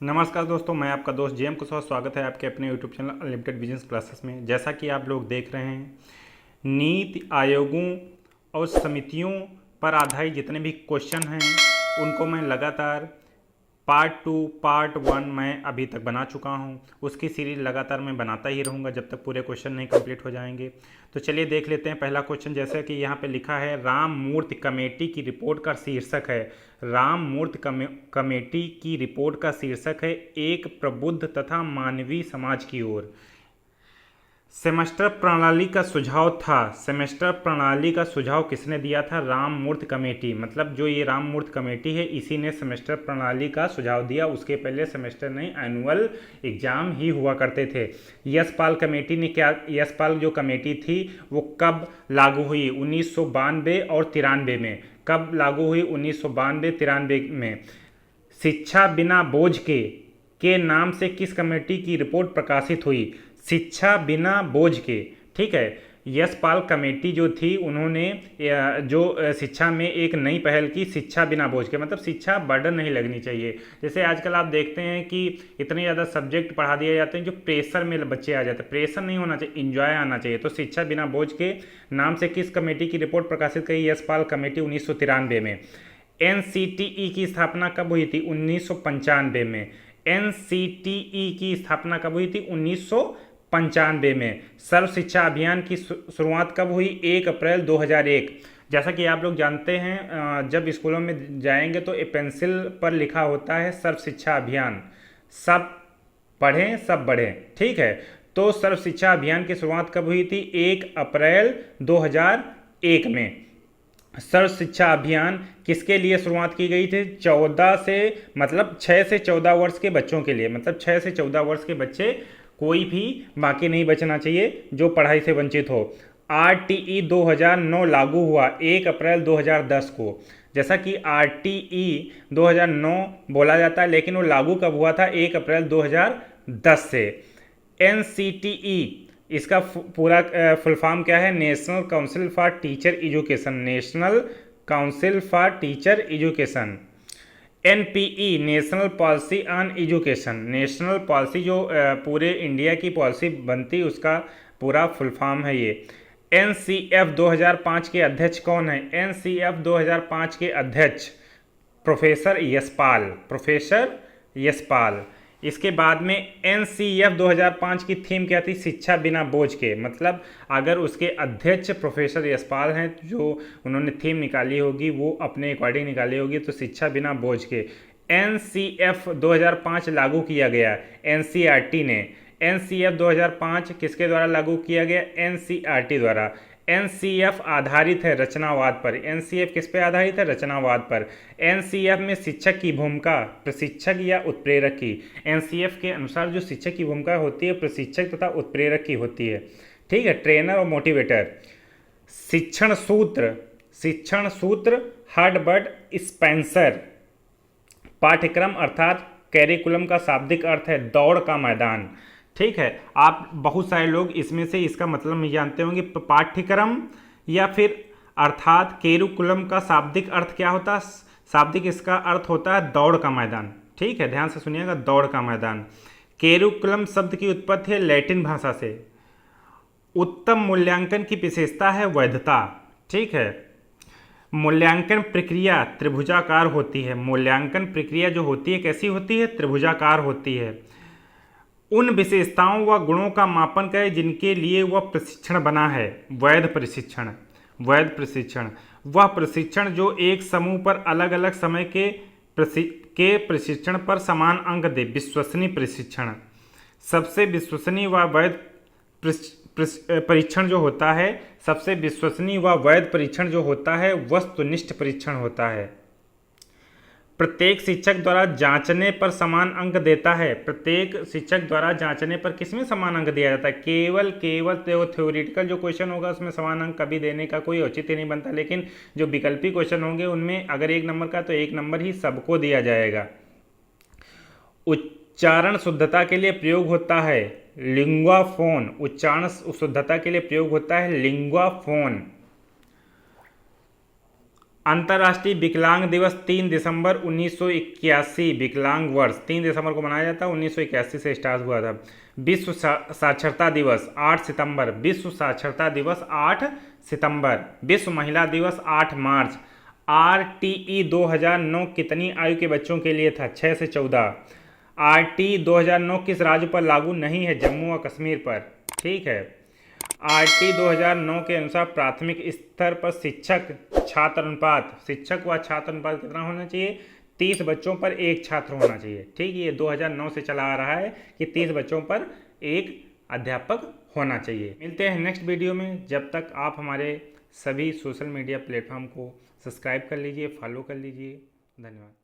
नमस्कार दोस्तों, मैं आपका दोस्त जेएम कुशवाहा। स्वागत है आपके अपने YouTube channel unlimited business classes में। जैसा कि आप लोग देख रहे हैं, नीति आयोगों और समितियों पर आधारित जितने भी क्वेश्चन हैं उनको मैं लगातार पार्ट 2 पार्ट 1 मैं अभी तक बना चुका हूं। उसकी सीरीज लगातार मैं बनाता ही रहूँगा जब तक पूरे क्वेश्चन नहीं कंप्लीट हो जाएंगे। तो चलिए देख लेते हैं पहला क्वेश्चन। जैसे कि यहाँ पे लिखा है, राम मूर्ति कमेटी की रिपोर्ट का शीर्षक है। राम मूर्ति कमेटी की रिपोर्ट का शीर्षक है एक प्रबुद्ध तथा मानवीय समाज की ओर। सेमेस्टर प्रणाली का सुझाव था। सेमेस्टर प्रणाली का सुझाव किसने दिया था? राम मूर्ति कमेटी। मतलब जो ये राम मूर्ति कमेटी है, इसी ने सेमेस्टर प्रणाली का सुझाव दिया। उसके पहले सेमेस्टर नहीं, एनुअल एग्जाम ही हुआ करते थे। यशपाल कमेटी ने क्या, यशपाल जो कमेटी थी वो कब लागू हुई? 1992 और 93 में। कब लागू हुई? 1992-93 में। शिक्षा बिना बोझ के नाम से किस कमेटी की रिपोर्ट प्रकाशित हुई? शिक्षा बिना बोझ के। ठीक है, यशपाल कमेटी जो थी उन्होंने जो शिक्षा में एक नई पहल की, शिक्षा बिना बोझ के। मतलब शिक्षा बर्डन नहीं लगनी चाहिए। जैसे आजकल आप देखते हैं कि इतने ज़्यादा सब्जेक्ट पढ़ा दिए जाते हैं जो प्रेशर में बच्चे आ जाते हैं। प्रेशर नहीं होना चाहिए, इंजॉय आना चाहिए। तो शिक्षा बिना बोझ के नाम से किस कमेटी की रिपोर्ट प्रकाशित की? यशपाल कमेटी 1993 में। एनसीटीई की स्थापना कब हुई थी? 1995 में। एनसीटीई की स्थापना कब हुई थी? 1995 में। सर्व शिक्षा अभियान की शुरुआत कब हुई? 1 अप्रैल 2001। जैसा कि आप लोग जानते हैं, जब स्कूलों में जाएंगे तो ए पेंसिल पर लिखा होता है सर्व शिक्षा अभियान। सब पढ़ें सब बढ़ें। ठीक है, तो सर्व शिक्षा अभियान की शुरुआत कब हुई थी? 1 अप्रैल 2001 में। सर्व शिक्षा अभियान किसके लिए शुरुआत की गई थी? 14 से मतलब 6 से 14 वर्ष के बच्चों के लिए। मतलब 6 से 14 वर्ष के बच्चे कोई भी बाकी नहीं बचना चाहिए जो पढ़ाई से वंचित हो। आरटीई 2009 लागू हुआ 1 अप्रैल 2010 को। जैसा कि आरटीई 2009 बोला जाता है, लेकिन वो लागू कब हुआ था? 1 अप्रैल 2010 से। एनसीटीई, इसका पूरा फुल फॉर्म क्या है? National council for teacher education. National council for teacher education. NPE, national policy on education. National policy जो पूरे इंडिया की पॉलिसी बनती, उसका पूरा फुल फॉर्म है ये। एनसीएफ 2005 के अध्यक्ष कौन है? एनसीएफ 2005 के अध्यक्ष प्रोफेसर यशपाल। प्रोफेसर यशपाल। इसके बाद में एनसीएफ 2005 की थीम क्या थी? शिक्षा बिना बोझ के। मतलब अगर उसके अध्यक्ष प्रोफेसर यशपाल हैं, जो उन्होंने थीम निकाली होगी वो अपने अकॉर्डिंग निकाली होगी, तो शिक्षा बिना बोझ के। एनसीएफ 2005 लागू किया गया एनसीईआरटी ने। एनसीएफ 2005 किसके द्वारा लागू किया गया? एनसीईआरटी द्वारा। एनसीएफ आधारित है रचनावाद पर। एनसीएफ किस पे आधारित है? रचनावाद पर। एनसीएफ में शिक्षक की भूमिका प्रशिक्षक या उत्प्रेरक की। एनसीएफ के अनुसार जो शिक्षक की भूमिका होती है प्रशिक्षक तथा उत्प्रेरक की होती है। ठीक है, ट्रेनर और मोटिवेटर। शिक्षण सूत्र, शिक्षण सूत्र हर्बर्ट स्पेंसर। पाठ्यक्रम अर्थात कैरिकुलम का शाब्दिक अर्थ है दौड़ का मैदान। ठीक है, आप बहुत सारे लोग इसमें से इसका मतलब नहीं जानते होंगे। पाठ्यक्रम या फिर अर्थात कैरिकुलम का शाब्दिक अर्थ क्या होता है? शाब्दिक इसका अर्थ होता है दौड़ का मैदान। ठीक है, ध्यान से सुनिएगा, दौड़ का मैदान। कैरिकुलम शब्द की उत्पत्ति है लैटिन भाषा से। उत्तम मूल्यांकन की विशेषता है वैधता। ठीक है, मूल्यांकन प्रक्रिया त्रिभुजाकार होती है। मूल्यांकन प्रक्रिया जो होती है कैसी होती है? त्रिभुजाकार होती है। उन विशेषताओं व गुणों का मापन करें जिनके लिए वह प्रशिक्षण बना है। वैध प्रशिक्षण। वैध प्रशिक्षण वह प्रशिक्षण जो एक समूह पर अलग अलग समय के प्रशिक्षण पर समान अंक दे। विश्वसनीय प्रशिक्षण। सबसे विश्वसनीय व वैध परीक्षण जो होता है, सबसे विश्वसनीय व वैध परीक्षण जो होता है वस्तुनिष्ठ परीक्षण होता है। प्रत्येक शिक्षक द्वारा जांचने पर समान अंक देता है। प्रत्येक शिक्षक द्वारा जांचने पर किसमें समान अंक दिया जाता है? केवल थ्योरेटिकल जो क्वेश्चन होगा उसमें समान अंक कभी देने का कोई औचित्य नहीं बनता, लेकिन जो विकल्पी क्वेश्चन होंगे उनमें अगर 1 नंबर का तो 1 नंबर ही सबको दिया जाएगा। उच्चारण शुद्धता के लिए प्रयोग होता है लिंगुआ फोन। उच्चारण शुद्धता के लिए प्रयोग होता है लिंगुआ फोन। अंतर्राष्ट्रीय विकलांग दिवस 3 दिसंबर 1981, विकलांग वर्ष 3 दिसंबर को मनाया जाता है, 1981 से स्टार्ट हुआ था। विश्व साक्षरता दिवस 8 सितंबर, विश्व साक्षरता दिवस 8 सितंबर। विश्व महिला दिवस 8 मार्च। RTE 2009 कितनी आयु के बच्चों के लिए था? 6 से 14। RTE 2009 किस राज्य पर लागू नहीं है? जम्मू और कश्मीर पर। ठीक है। RTE 2009 के अनुसार प्राथमिक स्तर पर शिक्षक व छात्र अनुपात कितना होना चाहिए? 30 बच्चों पर एक छात्र होना चाहिए। ठीक है, ये 2009 से चला आ रहा है कि 30 बच्चों पर एक अध्यापक होना चाहिए। मिलते हैं नेक्स्ट वीडियो में। जब तक आप हमारे सभी सोशल मीडिया प्लेटफॉर्म को सब्सक्राइब कर लीजिए, फॉलो कर लीजिए। धन्यवाद।